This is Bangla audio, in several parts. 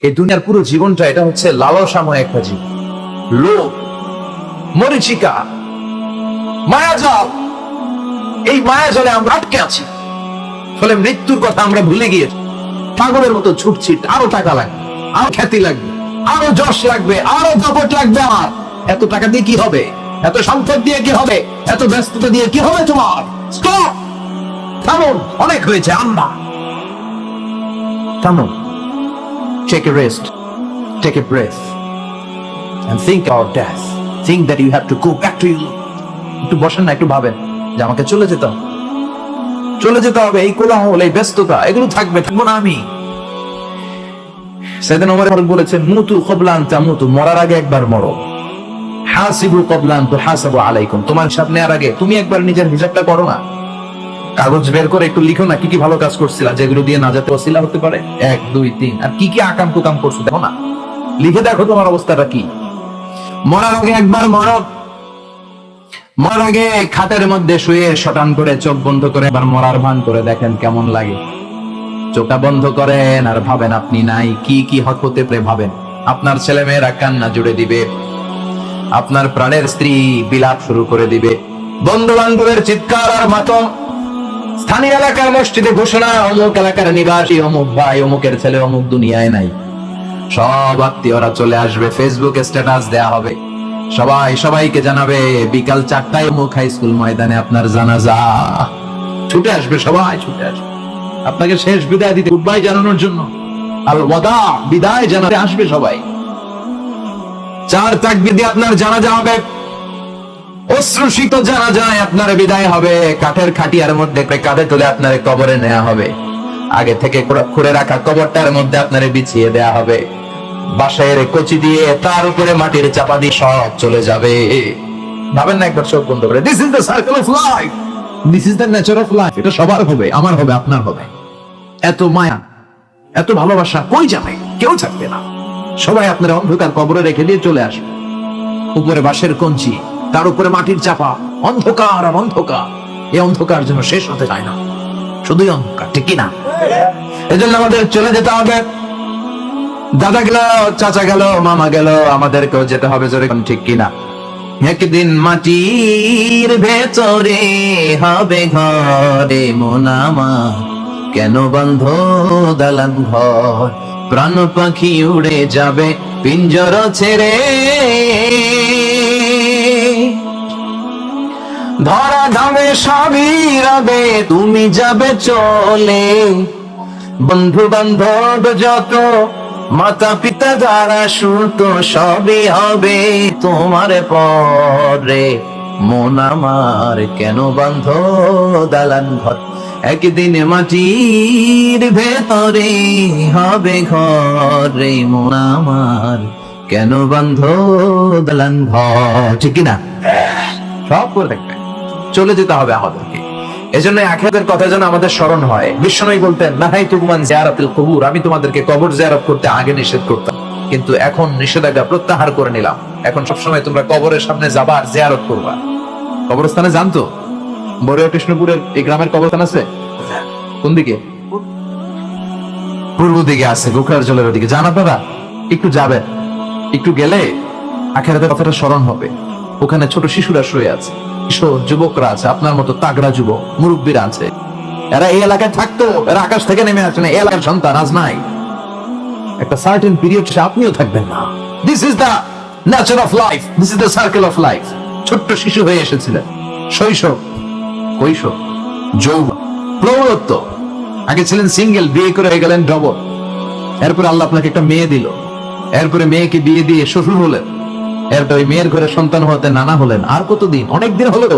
এই দুনিয়ার পুরো জীবনটা এটা হচ্ছে লালসাময় একটা জীবন, লোভ, মরিচিকা, মায়াজাল। এই মায়াজালে আমরা আটকে আছি, ফলে মৃত্যুর কথা আমরা ভুলে গিয়েছি। পাগলের মতো ছুটছি, আরো টাকা লাগবে, আরো খ্যাতি লাগবে, আরো যশ লাগবে, আরো দাপট লাগবে। আমার এত টাকা দিয়ে কি হবে? এত সম্পদ দিয়ে কি হবে? এত ব্যস্ততা দিয়ে কি হবে তোমার? স্টপ, থামুন, অনেক হয়েছে। আমরা থামুন, take a rest, take a breath and think about death. Think that you have to go back to you. একটু বসেন না, একটু ভাবেন যে আমাকে চলে যেতে হবে, চলে যেতে হবে। এই কোলাহল, এই ব্যস্ততা, এগুলো থাকবে, থাকবো না আমি। সাইয়েদনা ওমর ফারুক বলেছেন, মুতু ক্বাবলা আন তামুতু, মরার আগে একবার মরো। হাসিবু ক্বাবলা আন তুহাসাবু আলাইকুম, তোমার হিসাব নেওয়ার আগে তুমি একবার নিজের হিসাবটা করো না। কাগজ বের করে একটু লিখো না, কি কি ভালো কাজ করছিলা, যেগুলো দিয়ে নাজাতে ওসিলা হতে পারে। 1 2 3, আর কি কি আকাম কুকাম করছো দেখো না, লিখে দেখো তোমার অবস্থাটা কি। মরার আগে একবার মরো। মরার আগে খাটের মধ্যে শুয়ে শটান করে চোখ বন্ধ করে একবার মরার ভান করে দেখেন কেমন লাগে। চোখটা বন্ধ করেন আর ভাবেন আপনি নাই, কি কি হতে পারে ভাবেন। আপনার ছেলে মেয়েরা কান্না জুড়ে দিবে, আপনার প্রাণের স্ত্রী বিলাপ শুরু করে দিবে, বন্ধু বান্ধবের চিৎকার আর মাতম, স্থানীয় এলাকার মসজিদে ঘোষণা, অমুক এলাকার নিবাসী অমুক ভাই, অমুকের ছেলে অমুক দুনিয়ায় নাই। সব আত্মীয়রা চলে আসবে, ফেসবুকে স্ট্যাটাস দেয়া হবে, সবাই সবাইকে জানাবে বিকাল 4টায় অমুক হাই স্কুল ময়দানে আপনার জানাজা। ছুটে আসবে, সবাই ছুটে আসবে আপনাকে শেষ বিদায় দিতে, গুড বাই জানানোর জন্য, আল ওয়াদা, বিদায় জানাতে আসবে সবাই। 4 তাকবীর দিয়ে আপনার জানাজা হবে, অশ্রুসিত জানাজায় আপনার বিদায় হবে। কাঠের খাটিয়ার মধ্যে কাঁধে তুলে আপনার কবরে নেওয়া হবে, আগে থেকে খুঁড়ে রাখা কবরটার মধ্যে আপনার বিছিয়ে দেয়া হবে, বাঁশের কচি দিয়ে তার উপরে মাটির চাপা দিয়ে সব চলে যাবে। ভাবেন না একবার চোখ বন্ধ করে, this is the circle of life, this is the nature of life. এটা সবার হবে, আমার হবে, আপনার হবে। এত মায়া, এত ভালোবাসা কই যাবে? কেউ থাকবে না, সবাই আপনার অন্ধকার কবরে রেখে দিয়ে চলে আসবে। উপরে বাঁশের কঞ্চি, তার উপরে মাটির চাপা, অন্ধকার আর অন্ধকার। এই অন্ধকার যেন শেষ হতে চায় না, শুধুই অন্ধকার, ঠিক কিনা? এজন্য আমাদের চলে যেতে হবে। দাদা গেল, চাচা গেল, মামা গেল, আমাদেরকেও যেতে হবে, জোরে ঠিক কিনা? একদিন মাটির ভেতরে হবে ঘরে মন আমার, কেন বন্ধ দালান ঘর, প্রাণ পাখি উড়ে যাবে পিঞ্জর ছেড়ে, ধরা ধামে সবই রবে তুমি যাবে চলে, বন্ধু বান্ধব যত, মাতা পিতা যারা সুতো, সবই হবে তোমার পরে মন আমার, কেন বন্ধ দালান ঘর, একদিন মাটির ভেতরে হবে ঘরে মন আমার, কেন বন্ধ দালান ঘর, ঠিক কিনা? সব করে দেখবে, চলে যেতে হবে আমাদেরকে। এজন্য আখিরাতের কথা যেন আমাদের স্মরণ হয়। বিশ্বনবী বলতেন, নাহাইতুকুম আন জিয়ারাতিল কুবুর, আমি তোমাদেরকে কবর জিয়ারত করতে আগে নিষেধ করতাম, কিন্তু এখন নিষেধাজ্ঞা প্রত্যাহার করে নিলাম। এখন সবসময় তোমরা কবরের সামনে যাবা আর জিয়ারত করবা। কবরস্থানে জানতো বড়ুয়া কৃষ্ণপুরের এই গ্রামের কবরস্থান আছে কোন দিকে? পূর্ব দিকে আছে, গোখরার জলের ওদিকে। জান আপনারা? একটু যাবেন, একটু গেলে আখিরাতের কথাটা স্মরণ হবে। ওখানে ছোট শিশুরা শুয়ে আছে, কিশোর যুবকরা আছে, আপনার মতো তাগড়া যুবক মুরব্বীরা আছে। এরা এই এলাকায় থাকতো, এরা আকাশ থেকে নেমে আসে না, এই এলাকার সন্তান আজ নাই। একটা সার্টেন পিরিয়ড আপনিও থাকবেন না। This is the nature of life, this is the circle of life. ছোট্ট শিশু হয়ে এসেছিলেন, শৈশব, কৈশোর, যৌবন, প্রৌঢ়ত্ব। আগে ছিলেন সিঙ্গেল, বিয়ে করে হয়ে গেলেন ডবল। এরপরে আল্লাহ আপনাকে একটা মেয়ে দিল, এরপরে মেয়েকে বিয়ে দিয়ে শ্বশুর হলেন, এরপর ওই মেয়ের ঘরে সন্তান হতে নানা হলেন। আর কতদিন? অনেক দিন হলো,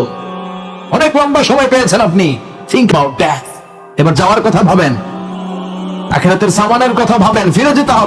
অনেক লম্বা সময় পেয়েছেন আপনি। Think about death. এবার যাওয়ার কথা ভাবেন, আখিরাতের সামানের কথা ভাবেন, ফিরে যেতে হবে।